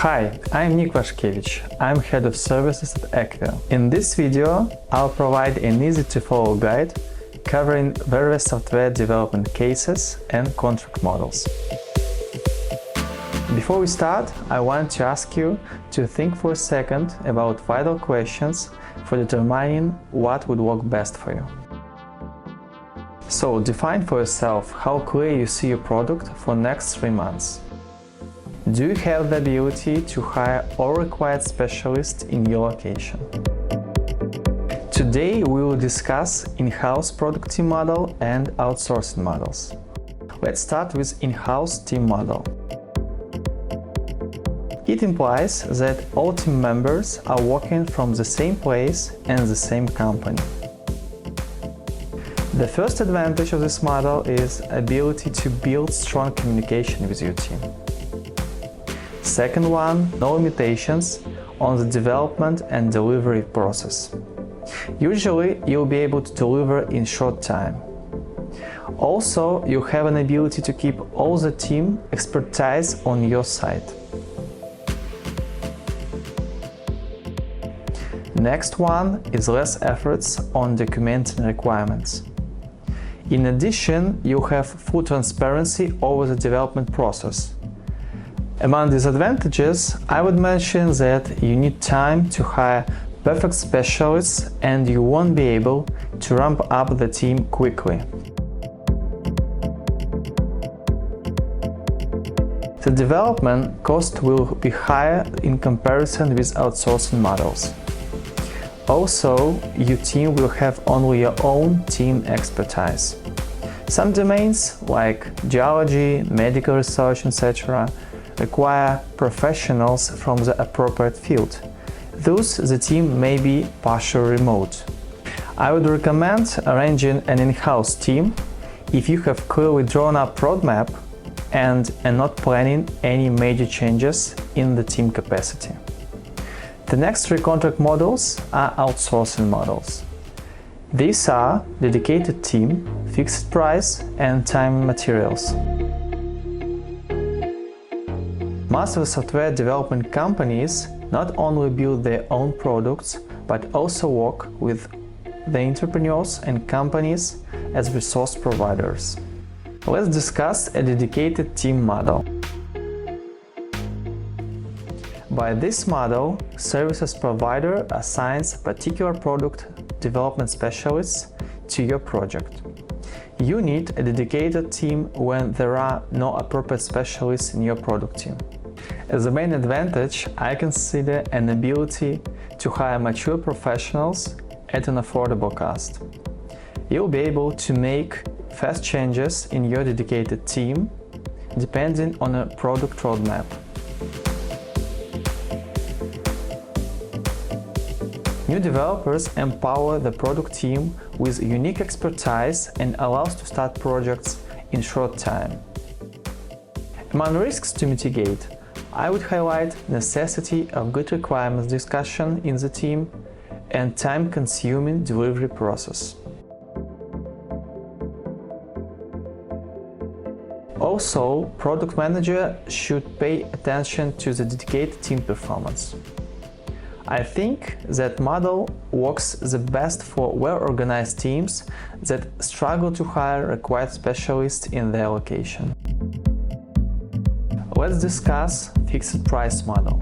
Hi, I'm Vashkevich. I'm Head of Services at Akveo. In this video, I'll provide an easy-to-follow guide covering various software development cases and contract models. Before we start, I want to ask you to think for a second about vital questions for determining what would work best for you. So, define for yourself how clear you see your product for the next 3 months. Do you have the ability to hire all required specialists in your location? Today we will discuss in-house product team model and outsourcing models. Let's start with in-house team model. It implies that all team members are working from the same place and the same company. The first advantage of this model is ability to build strong communication with your team. Second one, no limitations on the development and delivery process. Usually, you'll be able to deliver in short time. Also, you have an ability to keep all the team expertise on your side. Next one is less efforts on documenting requirements. In addition, you have full transparency over the development process. Among these advantages, I would mention that you need time to hire perfect specialists and you won't be able to ramp up the team quickly. The development cost will be higher in comparison with outsourcing models. Also, your team will have only your own team expertise. Some domains, like geology, medical research, etc., require professionals from the appropriate field. Thus, the team may be partially remote. I would recommend arranging an in-house team if you have clearly drawn up roadmap and are not planning any major changes in the team capacity. The next 3 contract models are outsourcing models. These are dedicated team, fixed price, and time and materials. Most of the software development companies not only build their own products, but also work with the entrepreneurs and companies as resource providers. Let's discuss a dedicated team model. By this model, services provider assigns particular product development specialists to your project. You need a dedicated team when there are no appropriate specialists in your product team. As a main advantage, I consider an ability to hire mature professionals at an affordable cost. You'll be able to make fast changes in your dedicated team depending on a product roadmap. New developers empower the product team with unique expertise and allows to start projects in short time. Among risks to mitigate, I would highlight necessity of good requirements discussion in the team and time-consuming delivery process. Also, product manager should pay attention to the dedicated team performance. I think that model works the best for well-organized teams that struggle to hire required specialists in their location. Let's discuss fixed price model.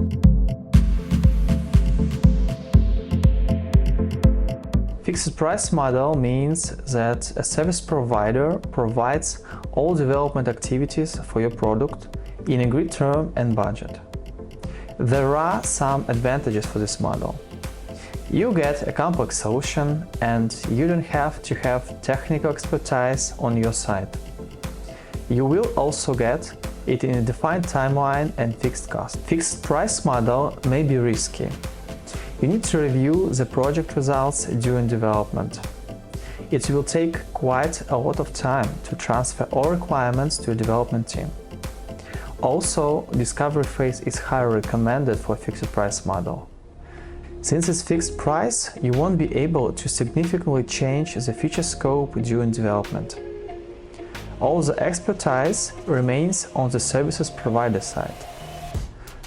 Fixed price model means that a service provider provides all development activities for your product in agreed term and budget. There are some advantages for this model. You get a complex solution and you don't have to have technical expertise on your side. You will also get it in a defined timeline and fixed cost. Fixed price model may be risky. You need to review the project results during development. It will take quite a lot of time to transfer all requirements to a development team. Also, discovery phase is highly recommended for a fixed price model. Since it's fixed price, you won't be able to significantly change the feature scope during development. All the expertise remains on the services provider side.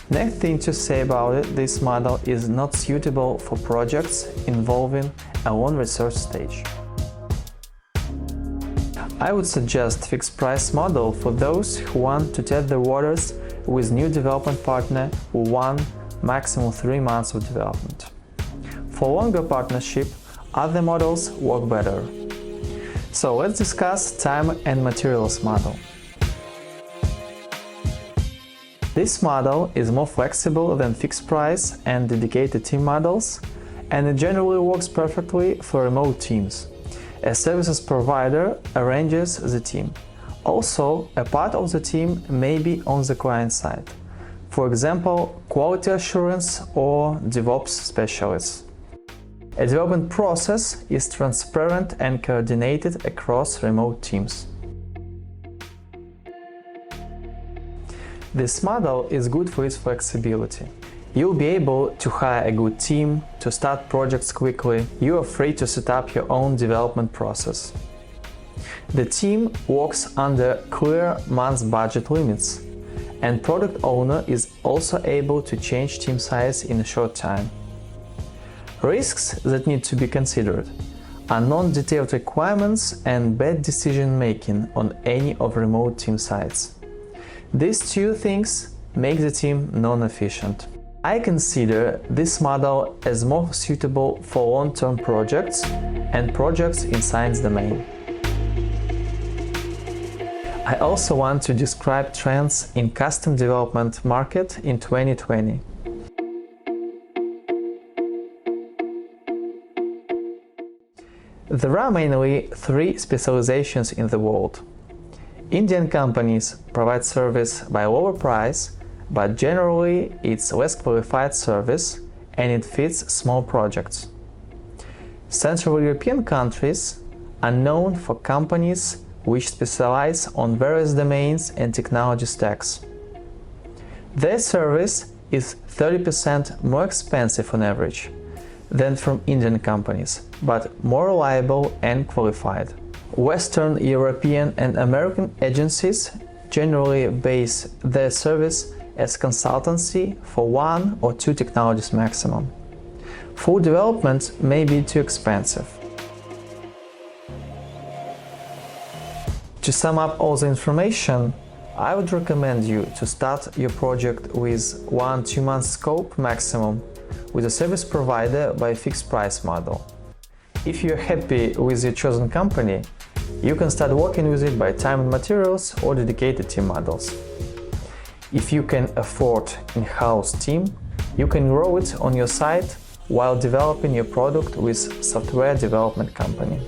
Next thing to say about it, this model is not suitable for projects involving a long research stage. I would suggest fixed price model for those who want to test the waters with new development partner for 1, maximum 3 months of development. For longer partnership, other models work better. So let's discuss time and materials model. This model is more flexible than fixed price and dedicated team models, and it generally works perfectly for remote teams. A services provider arranges the team. Also, a part of the team may be on the client side. For example, quality assurance or DevOps specialists. A development process is transparent and coordinated across remote teams. This model is good for its flexibility. You'll be able to hire a good team, to start projects quickly. You are free to set up your own development process. The team works under clear month budget limits, and product owner is also able to change team size in a short time. Risks that need to be considered are non-detailed requirements and bad decision-making on any of remote team sites. These two things make the team non-efficient. I consider this model as more suitable for long-term projects and projects in science domain. I also want to describe trends in custom development market in 2020. There are mainly 3 specializations in the world. Indian companies provide service by lower price, but generally it's less qualified service and it fits small projects. Central European countries are known for companies which specialize on various domains and technology stacks. Their service is 30% more expensive on average than from Indian companies, but more reliable and qualified. Western European and American agencies generally base their service as consultancy for 1 or 2 technologies maximum. Full development may be too expensive. To sum up all the information, I would recommend you to start your project with 1-2 months scope maximum with a service provider by fixed price model. If you're happy with your chosen company, you can start working with it by time and materials or dedicated team models. If you can afford in-house team, you can grow it on your site while developing your product with software development company.